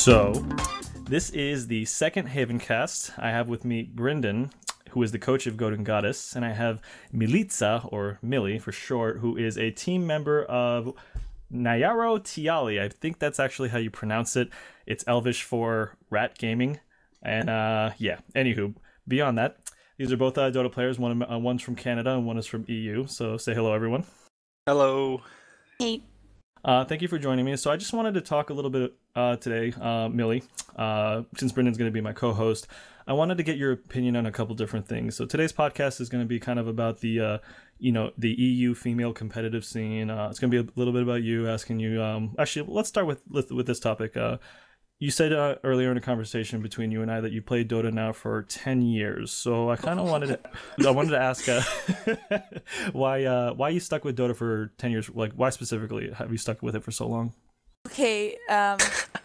So, this is the second Havencast. I have with me Brendan, who is the coach of Goat and Goddess, and I have Milica, or Millie for short, who is a team member of Nyaro Tiali. I think that's actually how you pronounce it. It's Elvish for Rat Gaming. And anywho, beyond that, these are both Dota players. One's from Canada and one is from EU. So say hello, everyone. Hello. Hey. Thank you for joining me. So I just wanted to talk a little bit today, Millie, since Brendan's going to be my co-host. I wanted to get your opinion on a couple different things. So today's podcast is going to be kind of about the EU female competitive scene. It's going to be a little bit about you, asking you. Actually, let's start with this topic. You said earlier in a conversation between you and I that you played Dota now for 10 years. So I kind of wanted to ask why you stuck with Dota for 10 years? Like, why specifically have you stuck with it for so long? Okay, well,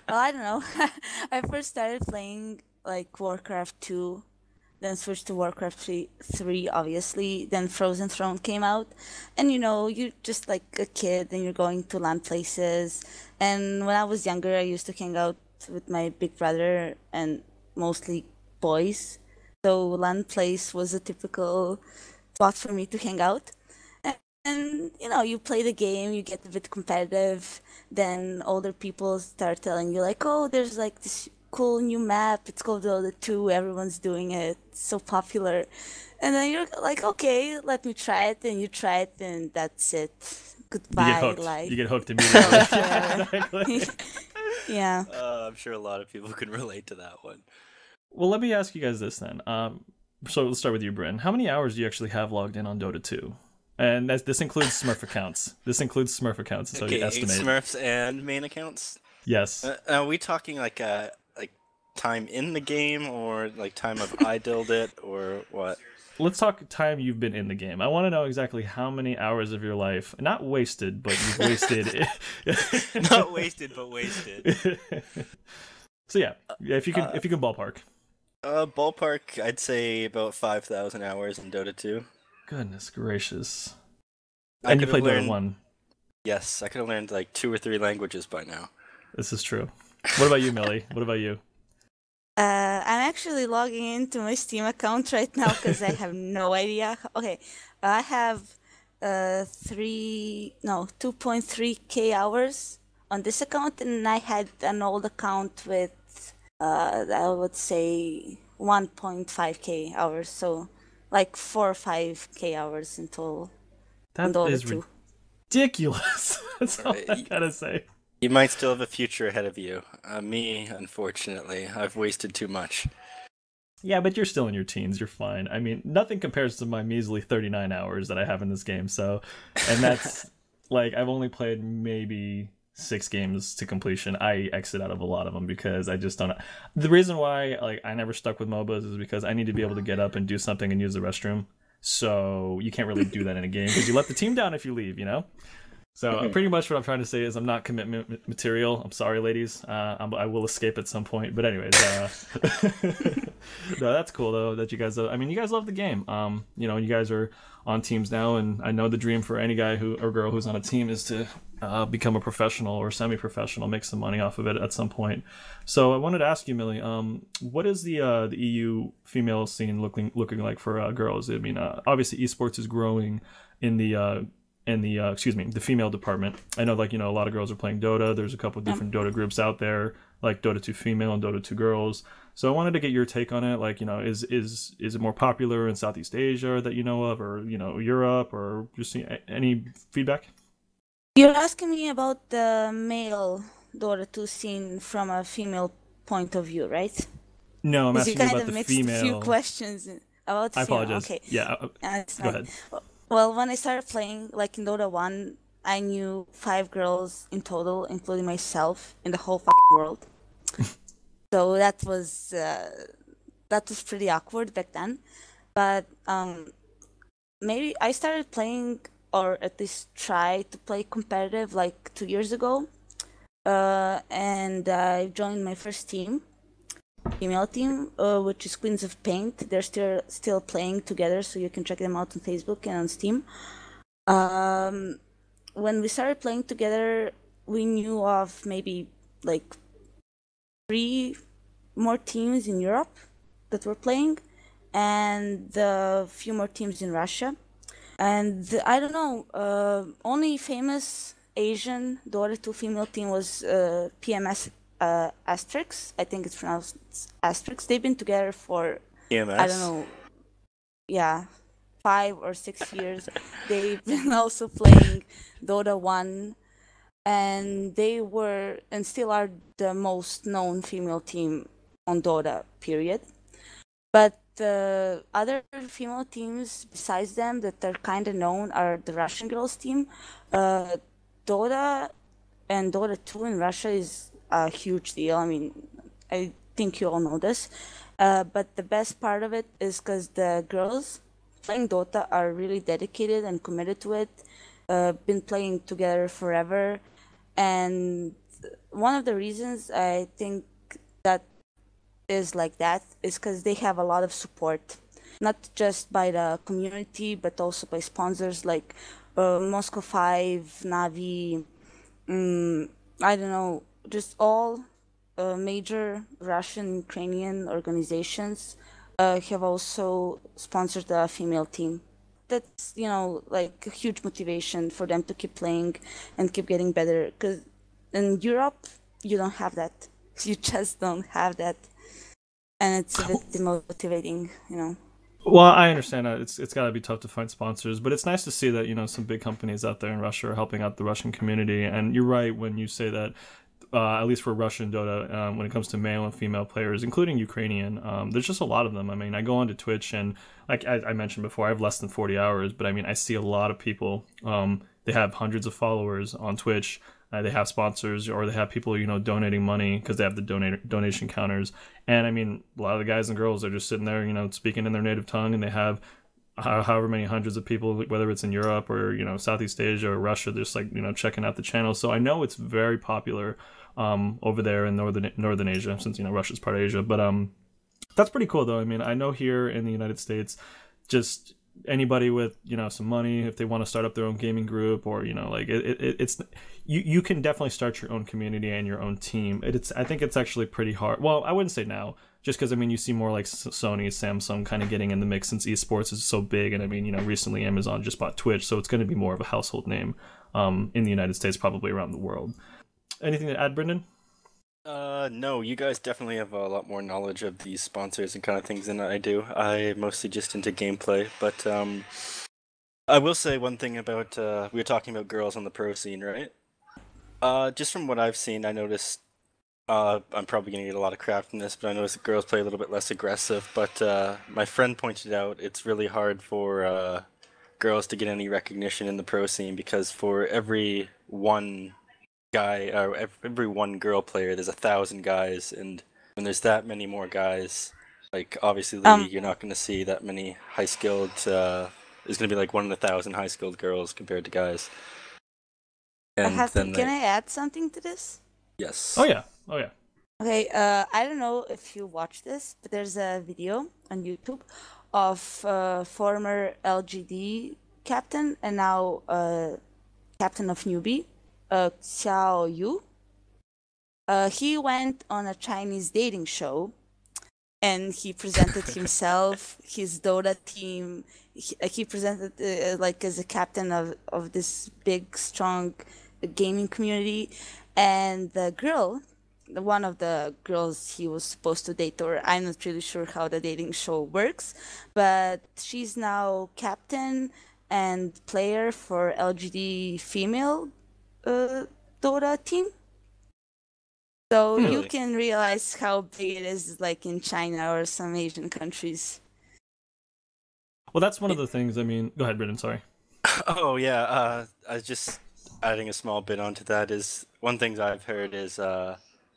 I don't know. I first started playing like Warcraft 2, then switched to Warcraft 3 obviously, then Frozen Throne came out, and you're just like a kid and you're going to LAN places, and when I was younger I used to hang out with my big brother and mostly boys, so LAN place was a typical spot for me to hang out. And you play the game, you get a bit competitive, then older people start telling you like, oh, there's like this cool new map, it's called Dota 2, everyone's doing it, it's so popular. And then you're like, okay, let me try it, and you try it, and that's it. Goodbye. You get hooked. Life. You get hooked immediately. Yeah. Exactly. Yeah. I'm sure a lot of people can relate to that one. Well, let me ask you guys this then. So let's start with you, Bryn. How many hours do you actually have logged in on Dota 2? And this includes Smurf accounts. So Okay, you estimate. Smurfs and main accounts? Yes. Are we talking like time in the game, or like time of idled it, or what? Let's talk time you've been in the game. I want to know exactly how many hours of your life, not wasted, but you've wasted. Not wasted, but wasted. So yeah, if you can ballpark. Ballpark, I'd say about 5,000 hours in Dota 2. Goodness gracious. I And you could played have Dota learned- 1. Yes, I could have learned like 2 or 3 languages by now. This is true. What about you, Millie? What about you? I'm actually logging into my Steam account right now because I have no idea. Okay, I have 2.3k hours on this account, and I had an old account with I would say 1.5k hours, so like 4 or 5k hours in total. That on is Dota 2. ridiculous. That's all I Right. gotta say. You might still have a future ahead of you. Me, unfortunately, I've wasted too much. Yeah, but you're still in your teens. You're fine. I mean, nothing compares to my measly 39 hours that I have in this game. So, and that's like I've only played maybe 6 games to completion. I exit out of a lot of them because I just don't. The reason why like I never stuck with MOBAs is because I need to be able to get up and do something and use the restroom. So you can't really do that in a game because you let the team down if you leave. So pretty much what I'm trying to say is I'm not commitment material. I'm sorry, ladies. I will escape at some point. But anyways, no, that's cool though that you guys. I mean, you guys love the game. You guys are on teams now, and I know the dream for any guy or girl who's on a team is to become a professional or semi-professional, make some money off of it at some point. So I wanted to ask you, Millie, what is the EU female scene looking like for girls? I mean, obviously esports is growing in the the female department. I know, like, a lot of girls are playing Dota. There's a couple of different Dota groups out there, like Dota 2 female and Dota 2 girls. So I wanted to get your take on it. Like, is it more popular in Southeast Asia that you know of, or Europe, or just any feedback? You're asking me about the male Dota 2 scene from a female point of view, right? No, I'm 'Cause asking you about the mixed a few female. questions about I female. apologize. Okay. Yeah, It's go fine. ahead. Well, when I started playing, like in Dota 1, I knew 5 girls in total, including myself, in the whole fucking world. So that was pretty awkward back then. But maybe I started playing, or at least try to play competitive, like 2 years ago. And I joined my first team, female team, which is Queens of Paint. They're still playing together, so you can check them out on Facebook and on Steam. When we started playing together, we knew of maybe like three more teams in Europe that were playing, and a few more teams in Russia. And I don't know, only famous Asian Dota 2 female team was PMS Asterix. I think it's pronounced Asterix. They've been together for, I don't EMS. know, yeah, 5 or 6 years. They've been also playing Dota 1, and they were and still are the most known female team on Dota, period. But the other female teams besides them that are kind of known are the Russian girls team. Dota and Dota 2 in Russia is a huge deal. I mean, I think you all know this. But the best part of it is because the girls playing Dota are really dedicated and committed to it. Been playing together forever. And one of the reasons I think that is like that is because they have a lot of support, not just by the community, but also by sponsors like Moscow 5, Navi, I don't know, just all major Russian, Ukrainian organizations have also sponsored the female team. That's, like a huge motivation for them to keep playing and keep getting better. Because in Europe, you don't have that. You just don't have that. And it's a bit demotivating, Well, I understand that it's got to be tough to find sponsors, but it's nice to see that some big companies out there in Russia are helping out the Russian community. And you're right when you say that, at least for Russian Dota, when it comes to male and female players, including Ukrainian, there's just a lot of them. I mean, I go onto Twitch and like I mentioned before, I have less than 40 hours, but I mean, I see a lot of people. They have hundreds of followers on Twitch. They have sponsors or they have people, donating money because they have the donation counters. And I mean, a lot of the guys and girls are just sitting there, speaking in their native tongue, and they have however many hundreds of people, whether it's in Europe or, Southeast Asia or Russia, just like, checking out the channel. So I know it's very popular over there in northern Asia, since, Russia's part of Asia. But that's pretty cool, though. I mean, I know here in the United States, just anybody with some money, if they want to start up their own gaming group, or like it's you can definitely start your own community and your own team. I think it's actually pretty hard. Well, I wouldn't say now, just because I mean you see more like Sony, Samsung kind of getting in the mix since esports is so big, and I mean recently Amazon just bought Twitch, so it's going to be more of a household name in the United States, probably around the world. Anything to add, Brendan? No, you guys definitely have a lot more knowledge of these sponsors and kind of things than I do. I'm mostly just into gameplay, but I will say one thing about we were talking about girls on the pro scene, right? Just from what I've seen, I noticed I'm probably gonna get a lot of crap from this, but I noticed that girls play a little bit less aggressive. But my friend pointed out it's really hard for girls to get any recognition in the pro scene because for every one guy or every one girl player, there's 1,000 guys, and when there's that many more guys, like obviously you're not going to see that many high skilled. There's going to be like 1 in 1,000 high skilled girls compared to guys. And Can I add something to this? Yes. Oh yeah. Okay, I don't know if you watch this, but there's a video on YouTube of former LGD captain and now captain of newbie, Xiao Yu. He went on a Chinese dating show and he presented himself, his Dota team. He presented like as a captain of this big, strong gaming community. And the girl, one of the girls he was supposed to date, or I'm not really sure how the dating show works, but she's now captain and player for LGD female Dota team. So Really? you can realize how big it is, like in China or some Asian countries. Well, that's one of the things. I mean, go ahead, Brendan. Sorry. Oh yeah. I was just adding a small bit onto that. Is one thing I've heard is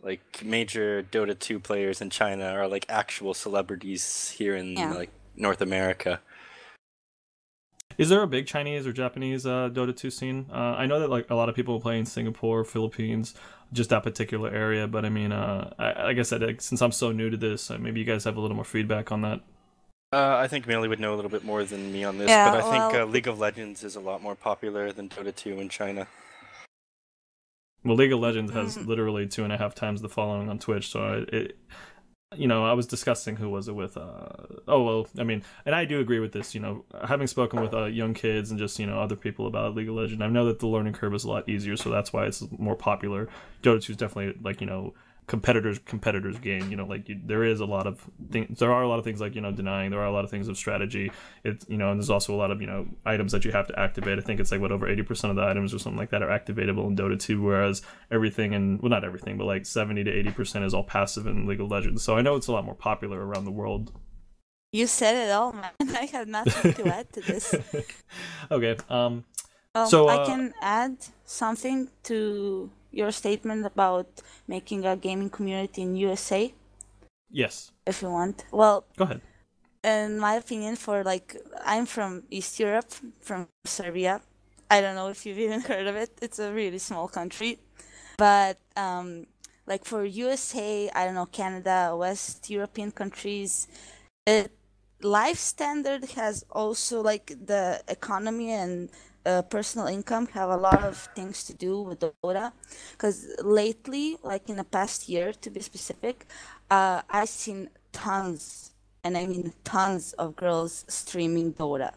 like major Dota 2 players in China are like actual celebrities here in like North America. Is there a big Chinese or Japanese Dota 2 scene? I know that like a lot of people play in Singapore, Philippines, just that particular area. But I mean, like I said, since I'm so new to this, maybe you guys have a little more feedback on that. I think Millie would know a little bit more than me on this, Yeah, but I think League of Legends is a lot more popular than Dota 2 in China. Well, League of Legends has literally 2.5 times the following on Twitch, so I was discussing who was it with. And I do agree with this. Having spoken with young kids and just other people about League of Legends, I know that the learning curve is a lot easier, so that's why it's more popular. Dota 2 is definitely competitors game. There is a lot of things. There are a lot of things like denying. There are a lot of things of strategy. It's and there's also a lot of items that you have to activate. I think it's like over 80% of the items or something like that are activatable in Dota 2, whereas everything not everything, but like 70 to 80% is all passive in League of Legends. So I know it's a lot more popular around the world. You said it all, man. I have nothing to add to this. Okay. So I can add something to your statement about making a gaming community in USA. Yes. If you want. Well, go ahead. In my opinion, I'm from East Europe, from Serbia. I don't know if you've even heard of it. It's a really small country. But for USA, I don't know, Canada, West European countries, life standard has also the economy and personal income have a lot of things to do with Dota, because lately, in the past year to be specific, I've seen tons, and I mean tons of girls streaming Dota.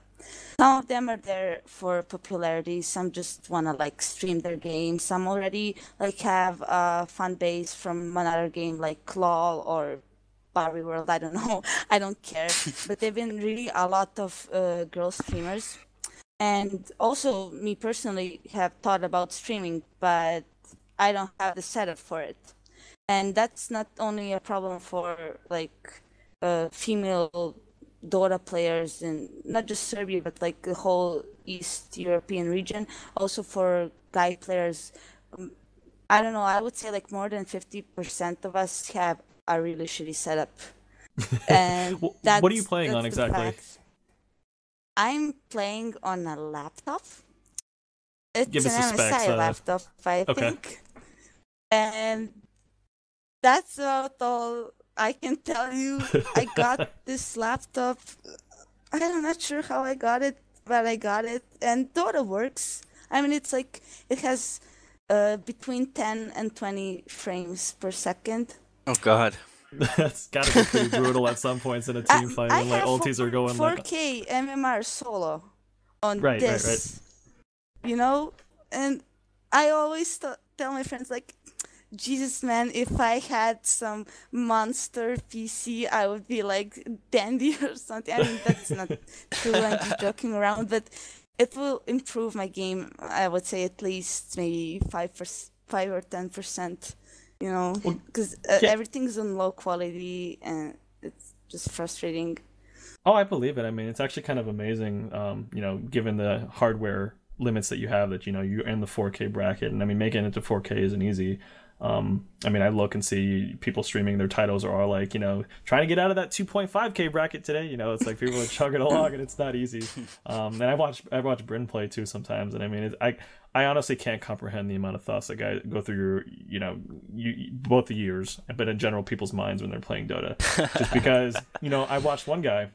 Some of them are there for popularity, some just want to stream their game, some already have a fan base from another game like LOL or Barbie World, I don't know, I don't care, but they've been really a lot of girl streamers. And also, me personally have thought about streaming, but I don't have the setup for it. And that's not only a problem for female Dota players in not just Serbia, but the whole East European region. Also for guy players, I don't know, I would say more than 50% of us have a really shitty setup. And what are you playing on exactly? I'm playing on a laptop. It's Give us an the specs, MSI laptop, I think. And that's about all I can tell you. I got this laptop. I'm not sure how I got it, but I got it. And Dota works. I mean, it's it has between 10 and 20 frames per second. Oh, God. That's gotta be pretty brutal at some points in a team fight when ultis are going 4K MMR solo on this. Right. And I always tell my friends Jesus, man, if I had some monster PC, I would be dandy or something. I mean, that's not true. I'm just joking around, but it will improve my game. I would say at least maybe 5 or 10%. Because everything's on low quality and it's just frustrating. Oh, I believe it. I mean, it's actually kind of amazing, given the hardware limits that you have, that, you're in the 4K bracket. And I mean, making it to 4K isn't easy. I look and see people streaming their titles are all trying to get out of that 2.5K bracket today. It's people are chugging along and it's not easy. And I watch Bryn play too sometimes. And I mean, I honestly can't comprehend the amount of thoughts that guys go through both the years, but in general, people's minds when they're playing Dota. Just because, I watched one guy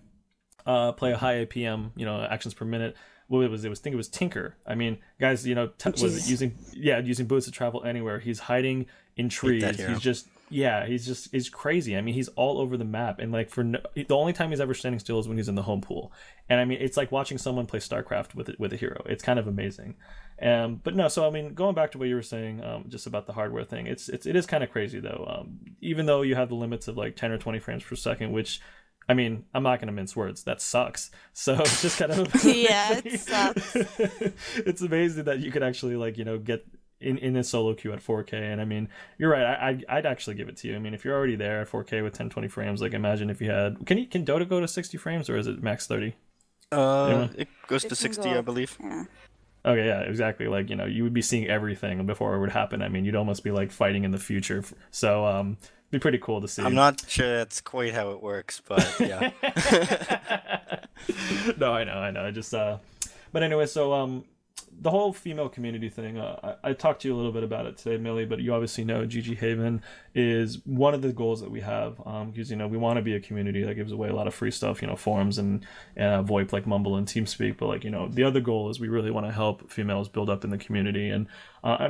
play a high APM, actions per minute. Well, I think it was Tinker. I mean, guys, was using boots to travel anywhere. He's hiding in trees. He's crazy. I mean, he's all over the map. And the only time he's ever standing still is when he's in the home pool. And I mean, it's like watching someone play StarCraft with a hero. It's kind of amazing. But no, so I mean, going back to what you were saying, just about the hardware thing, it is kind of crazy though. Even though you have the limits of 10 or 20 frames per second, which, I mean, I'm not going to mince words. That sucks. So it's just kind of yeah, it sucks. It's amazing that you could actually get in a solo queue at 4K. And I mean, you're right. I'd actually give it to you. I mean, if you're already there at 4K with 1020 frames, imagine if you had. Can Dota go to 60 frames or is it max 30? It goes to 60, I believe. Yeah. Okay, yeah, exactly. You would be seeing everything before it would happen. I mean, you'd almost be fighting in the future. So be pretty cool to see. I'm not sure that's quite how it works, but yeah. No, I know. I just but anyway, so the whole female community thing, I talked to you a little bit about it today, Millie, but you obviously know GG Haven is one of the goals that we have, because we want to be a community that gives away a lot of free stuff, forums and VoIP like Mumble and TeamSpeak, but the other goal is we really want to help females build up in the community. And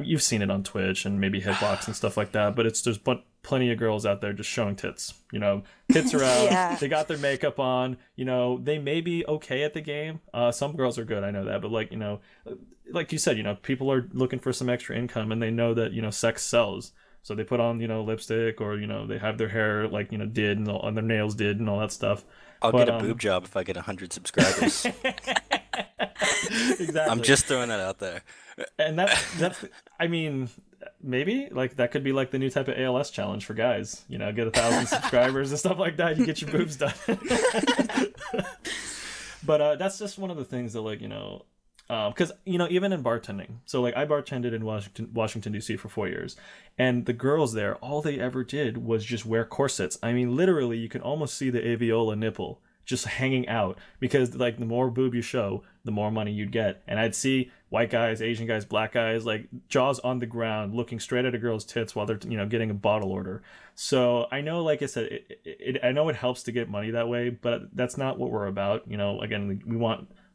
You've seen it on Twitch and maybe Hitbox and stuff like that, but there's plenty of girls out there just showing tits. Tits are out. Yeah. They got their makeup on. They may be okay at the game. Some girls are good, I know that, but like you said, people are looking for some extra income, and they know that sex sells. So they put on lipstick, or they have their hair like did and their nails did and all that stuff. I'll get a boob job if I get 100 subscribers. Exactly. I'm just throwing that out there. And that's I mean, maybe like that could be like the new type of ALS challenge for guys. Get 1,000 subscribers and stuff like that. You get your boobs done. But that's just one of the things that because even in bartending, so like I bartended in Washington D.C. for 4 years, and the girls there, all they ever did was just wear corsets. I mean, literally, you can almost see the alveolar nipple just hanging out, because like the more boob you show, the more money you'd get. And I'd see white guys, Asian guys, black guys, like jaws on the ground, looking straight at a girl's tits while they're getting a bottle order. So I know, like I said, I know it helps to get money that way, but that's not what we're about. Again,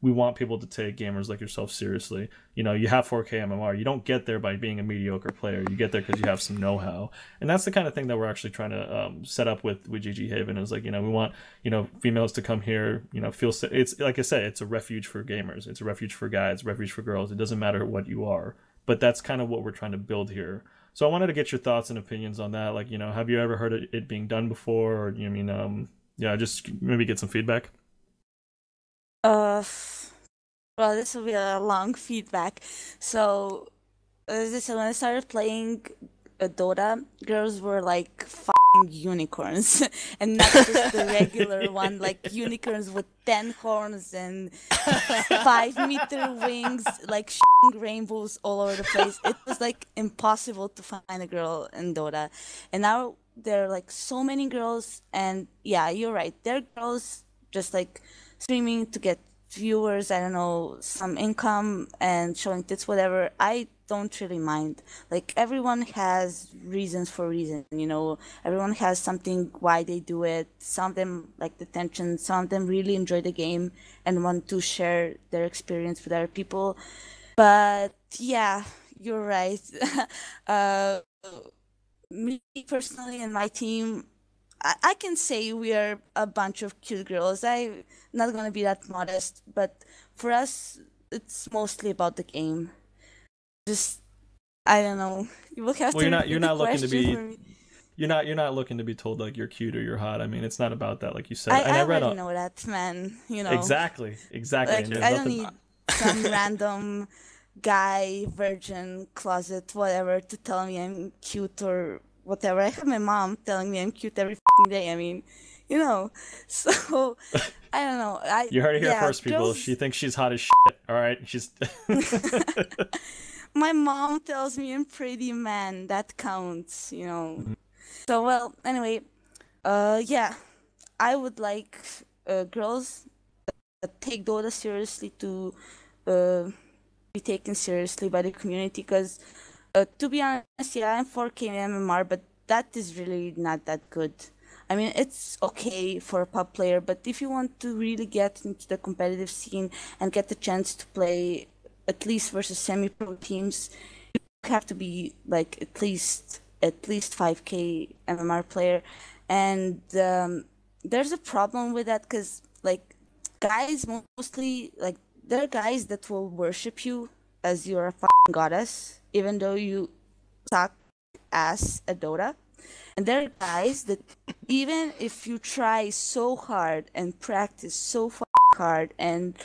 we want people to take gamers like yourself seriously. You have 4K MMR. You don't get there by being a mediocre player. You get there because you have some know-how. And that's the kind of thing that we're actually trying to set up with GG Haven, is like, we want, females to come here, feel, it's like I say, it's a refuge for gamers. It's a refuge for guys, refuge for girls. It doesn't matter what you are, but that's kind of what we're trying to build here. So I wanted to get your thoughts and opinions on that. Like, have you ever heard it being done before? Or, just maybe get some feedback. Well, this will be a long feedback. So, as I said, when I started playing Dota, girls were like fucking unicorns, and not just the regular one, like unicorns with 10 horns and 5-meter wings, like rainbows all over the place. It was like impossible to find a girl in Dota, and now there are like so many girls, and yeah, you're right. There are girls just like streaming to get viewers, I don't know, some income and showing tits, whatever. I don't really mind. Like, everyone has reasons for reason, everyone has something why they do it. Some of them like the tension, some of them really enjoy the game and want to share their experience with other people. But yeah, you're right. Me personally and my team, I can say we are a bunch of cute girls. I'm not gonna be that modest, but for us, it's mostly about the game. Just, I don't know. You will have to. You're not looking to be. You're not looking to be told like you're cute or you're hot. I mean, it's not about that, like you said. I already know that, man. Exactly. Like, I don't need some random guy, virgin, closet, whatever, to tell me I'm cute or whatever. I have my mom telling me I'm cute every day. I mean, so I don't know. You heard it here first, people. Girls... She thinks she's hot as shit. All right, she's. My mom tells me I'm pretty, man. That counts, Mm-hmm. So well, anyway, yeah, I would like girls that take Dota seriously to be taken seriously by the community, because. To be honest, yeah, I'm 4K MMR, but that is really not that good. I mean, it's okay for a pub player, but if you want to really get into the competitive scene and get the chance to play at least versus semi-pro teams, you have to be like at least 5K MMR player. And there's a problem with that, because like guys mostly, like, there are guys that will worship you as you're a fucking goddess, even though you suck ass at Dota. And there are guys that even if you try so hard and practice so fucking hard and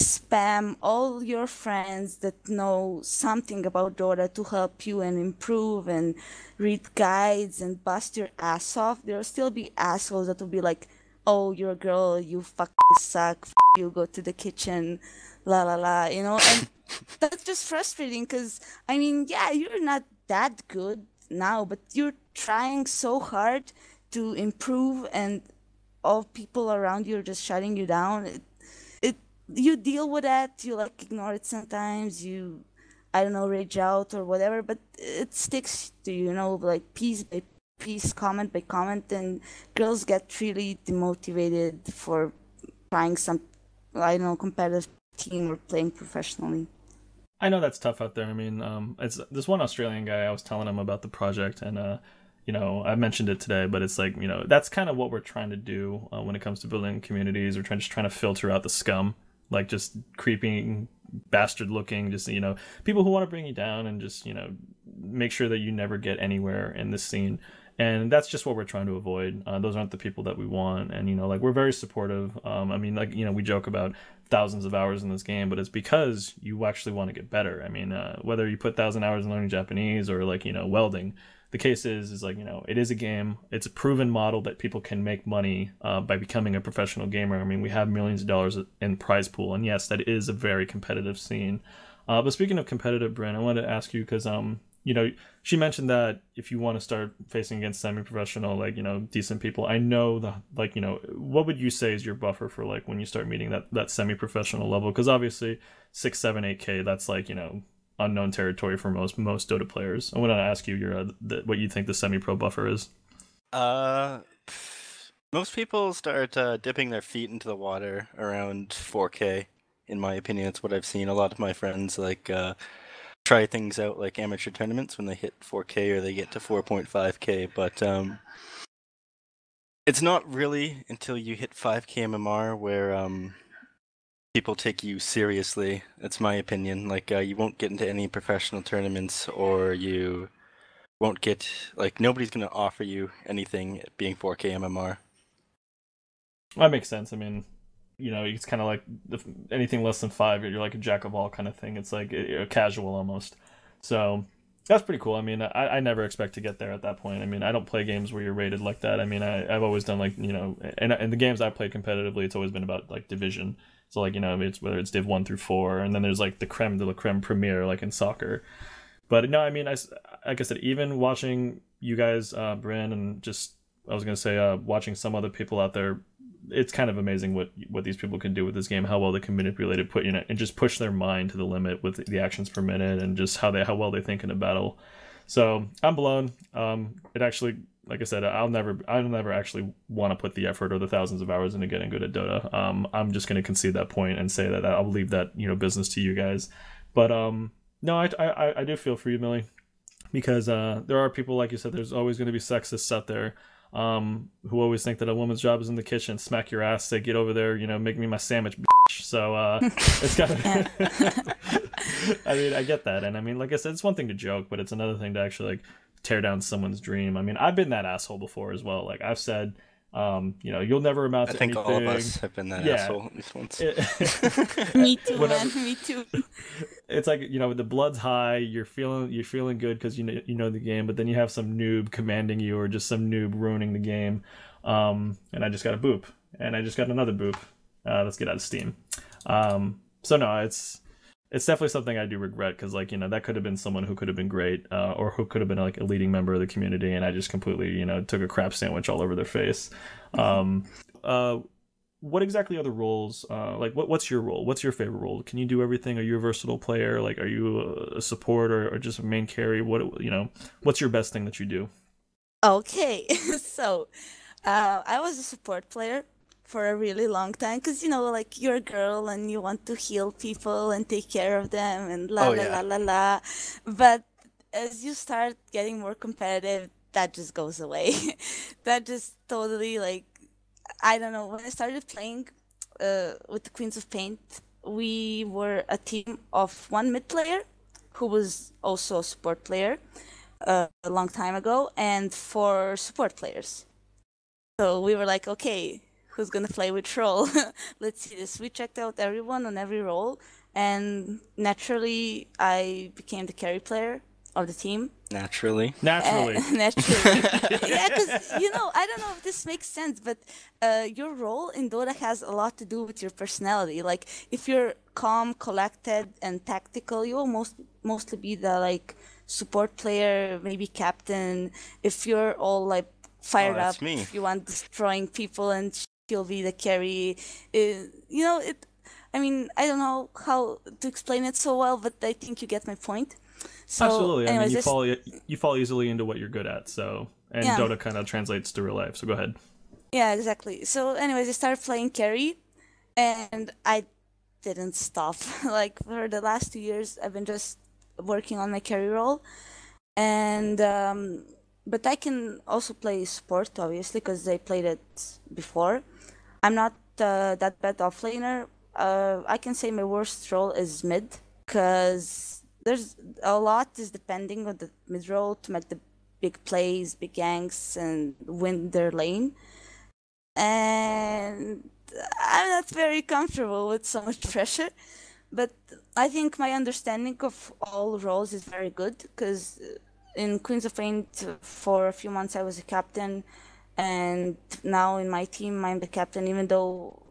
spam all your friends that know something about Dota to help you and improve and read guides and bust your ass off, there'll still be assholes that will be like, oh, you're a girl, you fucking suck, you, go to the kitchen, la la la, and that's just frustrating, because I mean, yeah, you're not that good now, but you're trying so hard to improve, and all people around you are just shutting you down. You deal with that, you like ignore it sometimes, you, I don't know, rage out or whatever, but it sticks to you, like piece by piece, comment by comment, and girls get really demotivated for trying some, I don't know, competitive team or playing professionally. I know that's tough out there. I mean, it's this one Australian guy. I was telling him about the project, and I mentioned it today, but it's like, that's kind of what we're trying to do when it comes to building communities. We're just trying to filter out the scum, like just creeping, bastard looking, just people who want to bring you down, and just make sure that you never get anywhere in this scene. And that's just what we're trying to avoid. Those aren't the people that we want. And, like, we're very supportive. I mean, like, we joke about thousands of hours in this game, but it's because you actually want to get better. I mean, whether you put 1,000 hours in learning Japanese or, like, welding, the case is like, it is a game. It's a proven model that people can make money by becoming a professional gamer. I mean, we have millions of dollars in prize pool. And yes, that is a very competitive scene. But speaking of competitive, Bryn, I wanted to ask you, because, she mentioned that if you want to start facing against semi-professional, like, decent people, I know what would you say is your buffer for, like, when you start meeting that semi-professional level? Because obviously 6, 7, 8K, that's like, unknown territory for most Dota players. I want to ask you what you think the semi-pro buffer is. Most people start dipping their feet into the water around 4K. In my opinion, it's what I've seen. A lot of my friends try things out like amateur tournaments when they hit 4K or they get to 4.5K, but it's not really until you hit 5K MMR where people take you seriously. That's my opinion. Like, you won't get into any professional tournaments, or you won't get, like, nobody's going to offer you anything being 4K MMR. That makes sense. I mean, it's kind of like anything less than 5, you're like a jack of all kind of thing. It's like a casual almost. So that's pretty cool. I mean, I never expect to get there at that point. I mean, I don't play games where you're rated like that. I mean, I've always done like, and the games I played competitively, it's always been about like division. So like, it's whether it's Div 1 through 4, and then there's like the creme de la creme premier, like in soccer. But no, I mean, like I said, even watching you guys, Bryn, and just, I was going to say, watching some other people out there, it's kind of amazing what these people can do with this game, how well they can manipulate it, and just push their mind to the limit with the actions per minute, and just how well they think in a battle. So I'm blown. It actually, like I said, I'll never actually want to put the effort or the thousands of hours into getting good at Dota. I'm just going to concede that point and say that I'll leave that business to you guys. But no, I do feel for you, Millie, because there are people, like you said, there's always going to be sexists out there who always think that a woman's job is in the kitchen, smack your ass, say, get over there, make me my sandwich, bitch. So it's kind of I mean, I get that. And I mean, like I said, it's one thing to joke, but it's another thing to actually like tear down someone's dream. I mean, I've been that asshole before as well. Like I've said, you'll never amount to anything. I think all of us have been that asshole at least once. Me too, man. Me too. It's like, the blood's high, you're feeling good because you know the game, but then you have some noob commanding you, or just some noob ruining the game. And I just got a boop, and I just got another boop. Let's get out of Steam. So no, it's definitely something I do regret, because like, that could have been someone who could have been great, or who could have been like a leading member of the community, and I just completely, took a crap sandwich all over their face. What exactly are the roles? Like, what's your role? What's your favorite role? Can you do everything? Are you a versatile player? Like, are you a support or just a main carry? What's your best thing that you do? Okay, so I was a support player for a really long time, because like, you're a girl and you want to heal people and take care of them and la la la la. But as you start getting more competitive, that just goes away. That just totally, like, I don't know. When I started playing with the Queens of Paint, we were a team of one mid player who was also a support player a long time ago, and 4 support players. So we were like, okay, who's gonna play which role? Let's see this. We checked out everyone on every role, and naturally I became the carry player of the team. Naturally. Naturally. Yeah, because, I don't know if this makes sense, but your role in Dota has a lot to do with your personality. Like, if you're calm, collected, and tactical, you will mostly be the, like, support player, maybe captain. If you're all, like, fired up, if you want destroying people, and you'll be the carry. I mean, I don't know how to explain it so well, but I think you get my point. So, absolutely. Anyways, I mean, you fall easily into what you're good at. So, and yeah. Dota kind of translates to real life. So go ahead. Yeah, exactly. So, anyways, I started playing carry, and I didn't stop. Like for the last 2 years, I've been just working on my carry role, and but I can also play support, obviously, because I played it before. I'm not that bad offlaner. I can say my worst role is mid, because there's a lot is depending on the mid role to make the big plays, big ganks, and win their lane. And I'm not very comfortable with so much pressure. But I think my understanding of all roles is very good, because in Queens of Paint for a few months I was a captain, and now in my team I'm the captain. Even though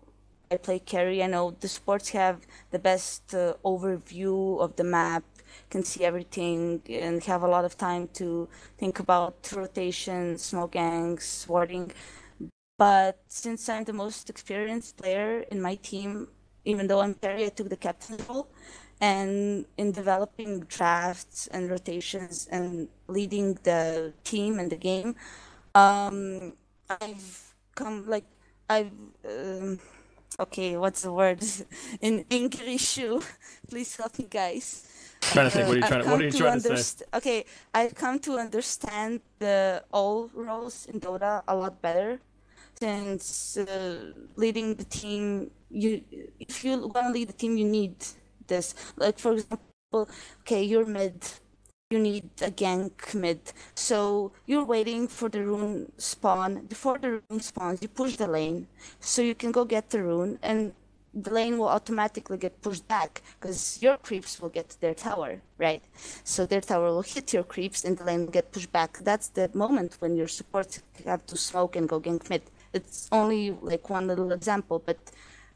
I play carry, I know the sports have the best overview of the map, can see everything, and have a lot of time to think about rotation, smoke gangs, warding. But since I'm the most experienced player in my team, even though I'm carry, I took the captain role. And in developing drafts and rotations and leading the team and the game, I've come like I've okay, what's the word in English? Please help me, guys. Trying to think. What are you trying to say? Okay, I've come to understand the all roles in Dota a lot better. Since leading the team, if you want to lead the team, you need this. Like for example, okay, you're mid, you need a gank mid. So you're waiting for the rune spawn. Before the rune spawns, you push the lane, so you can go get the rune, and the lane will automatically get pushed back, because your creeps will get to their tower, right? So their tower will hit your creeps, and the lane will get pushed back. That's the moment when your supports have to smoke and go gank mid. It's only like one little example, but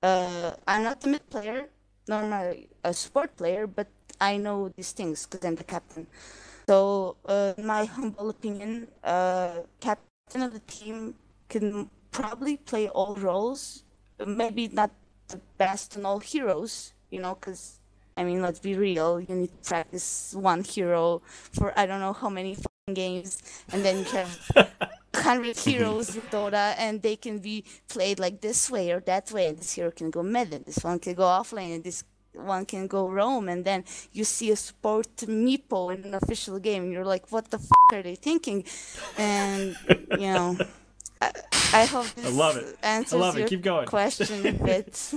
I'm not a mid player, nor am I a support player, but I know these things because I'm the captain. So, in my humble opinion, captain of the team can probably play all roles. Maybe not the best in all heroes, because, I mean, let's be real, you need to practice one hero for I don't know how many games, and then you have 100 heroes in Dota, and they can be played like this way or that way, and this hero can go mid, and this one can go offlane, and this one can go roam, and then you see a support meepo in an official game, and you're like, what the are they thinking? And, I hope this answers your Keep going. question a bit.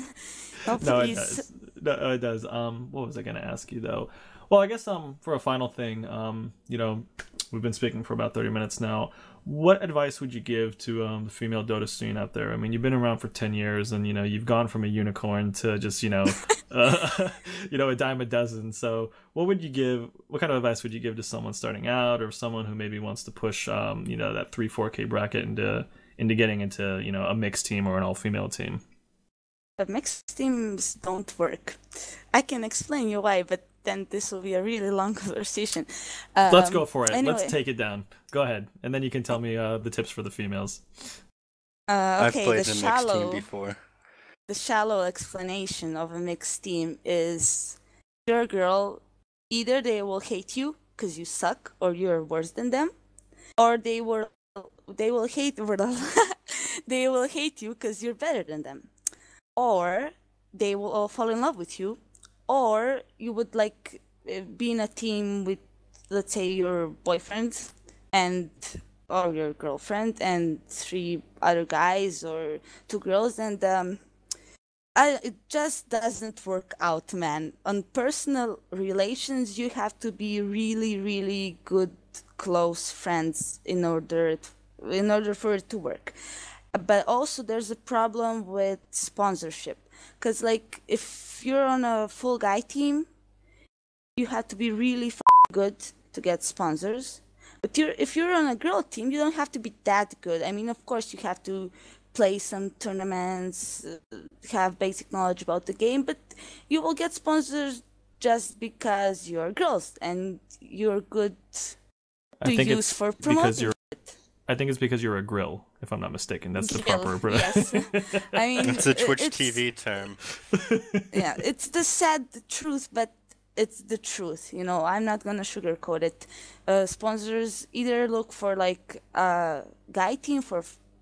No, No, it please. does. No, it does. What was I going to ask you though? Well, I guess for a final thing, we've been speaking for about 30 minutes now. What advice would you give to the female Dota scene out there? I mean, you've been around for 10 years, and you've gone from a unicorn to just a dime a dozen. So, what kind of advice would you give to someone starting out, or someone who maybe wants to push that 3-4K bracket into getting into a mixed team or an all-female team? But mixed teams don't work. I can explain you why, but then this will be a really long conversation. Let's go for it. Anyway. Let's take it down. Go ahead, and then you can tell me the tips for the females. I've Okay, played a mixed team before. The shallow explanation of a mixed team is, you're a girl, either they will hate you because you suck or you're worse than them, or they will hate they will hate you because you're better than them, or they will all fall in love with you, or you would be in a team with, let's say, your boyfriend or your girlfriend and 3 other guys or 2 girls, and it just doesn't work out, man. On personal relations, you have to be really, really good, close friends in order for it to work. But also, there's a problem with sponsorship, because if you're on a full guy team, you have to be really good to get sponsors. But if you're on a girl team, you don't have to be that good. I mean, of course, you have to play some tournaments, have basic knowledge about the game, but you will get sponsors just because you're girls and you're good to use for promoting. I think it's because you're a grill, if I'm not mistaken. That's the proper. Yes. I mean, it's a Twitch TV term. Yeah, it's the sad truth, but it's the truth. I'm not gonna sugarcoat it. Sponsors either look for a guy team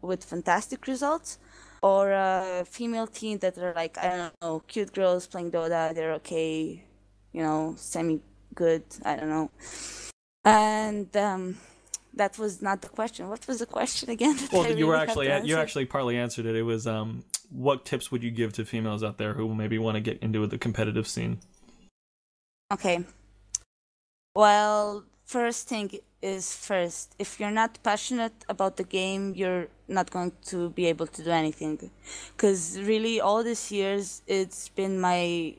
with fantastic results, or a female team that are like, I don't know, cute girls playing Dota. They're okay, semi good. I don't know. And that was not the question. What was the question again? Well, you actually partly answered it. It was what tips would you give to females out there who maybe want to get into the competitive scene? Okay. Well, first thing is first. If you're not passionate about the game, you're not going to be able to do anything. Because really, all these years, it's been my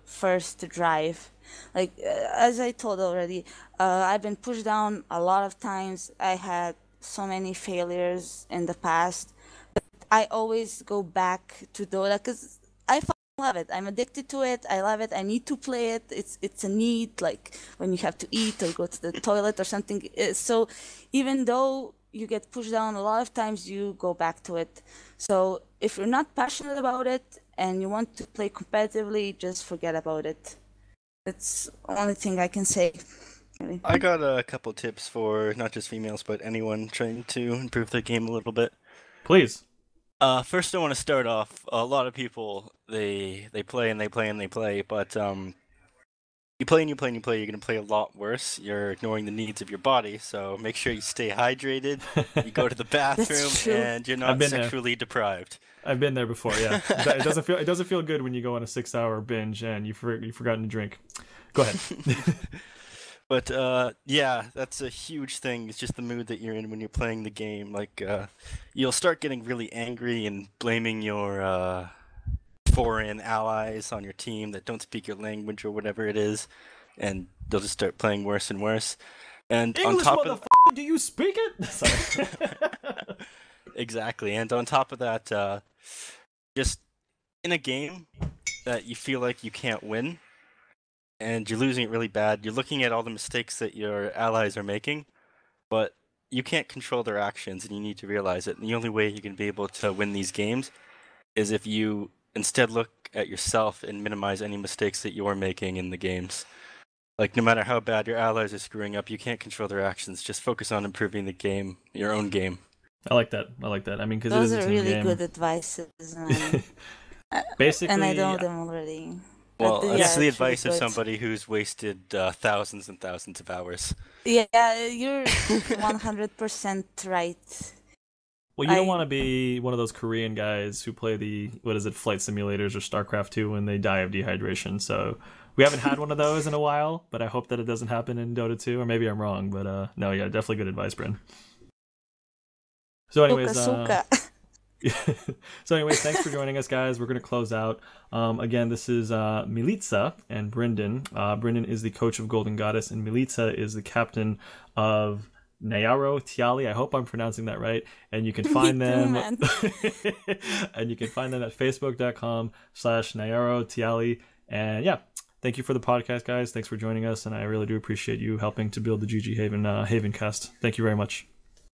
first drive. Like, as I told already, I've been pushed down a lot of times. I had so many failures in the past. But I always go back to Dota because I love it. I'm addicted to it. I love it. I need to play it. It's a need, like when you have to eat or go to the toilet or something. So even though you get pushed down a lot of times, you go back to it. So if you're not passionate about it and you want to play competitively, just forget about it. That's the only thing I can say. Really. I got a couple tips for not just females, but anyone trying to improve their game a little bit. Please. First, I want to start off. A lot of people they play and they play and they play, but you play and you play and you play. You're gonna play a lot worse. You're ignoring the needs of your body, so make sure you stay hydrated. You go to the bathroom, and you're not sexually deprived. I've been there before. Yeah, it doesn't feel good when you go on a 6-hour binge and you've forgotten to drink. Go ahead. But yeah, that's a huge thing. It's just the mood that you're in when you're playing the game. Like you'll start getting really angry and blaming your foreign allies on your team that don't speak your language or whatever it is, and they'll just start playing worse and worse. And English, on top of do you speak it? Sorry. Exactly, and on top of that, just in a game that you feel like you can't win, and you're losing it really bad, you're looking at all the mistakes that your allies are making, but you can't control their actions, and you need to realize it. And the only way you can be able to win these games is if you instead look at yourself and minimize any mistakes that you're making in the games. Like, no matter how bad your allies are screwing up, you can't control their actions. Just focus on improving the game, your own game. I like that. I mean, because it is a team Those are really game. good advices. Basically, and I know them already. Well, But, that's the it's advice really of good. somebody who's wasted thousands and thousands of hours. Yeah, you're 100% right. Well, you don't want to be one of those Korean guys who play the, flight simulators or StarCraft 2 when they die of dehydration. So we haven't had one of those in a while, but I hope that it doesn't happen in Dota 2, or maybe I'm wrong. But no, yeah, definitely good advice, Bryn. So anyways, thanks for joining us, guys. We're going to close out. Again, this is Milica and Brendan. Brendan is the coach of Golden Goddess, and Milica is the captain of Nayaro Tiali. I hope I'm pronouncing that right. And you can find them and you can find them at facebook.com/Nayaro Tiali. And yeah, thank you for the podcast, guys. Thanks for joining us, and I really do appreciate you helping to build the GG Havencast. Thank you very much.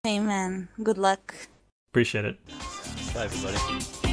Amen. Good luck. Appreciate it. Bye, everybody.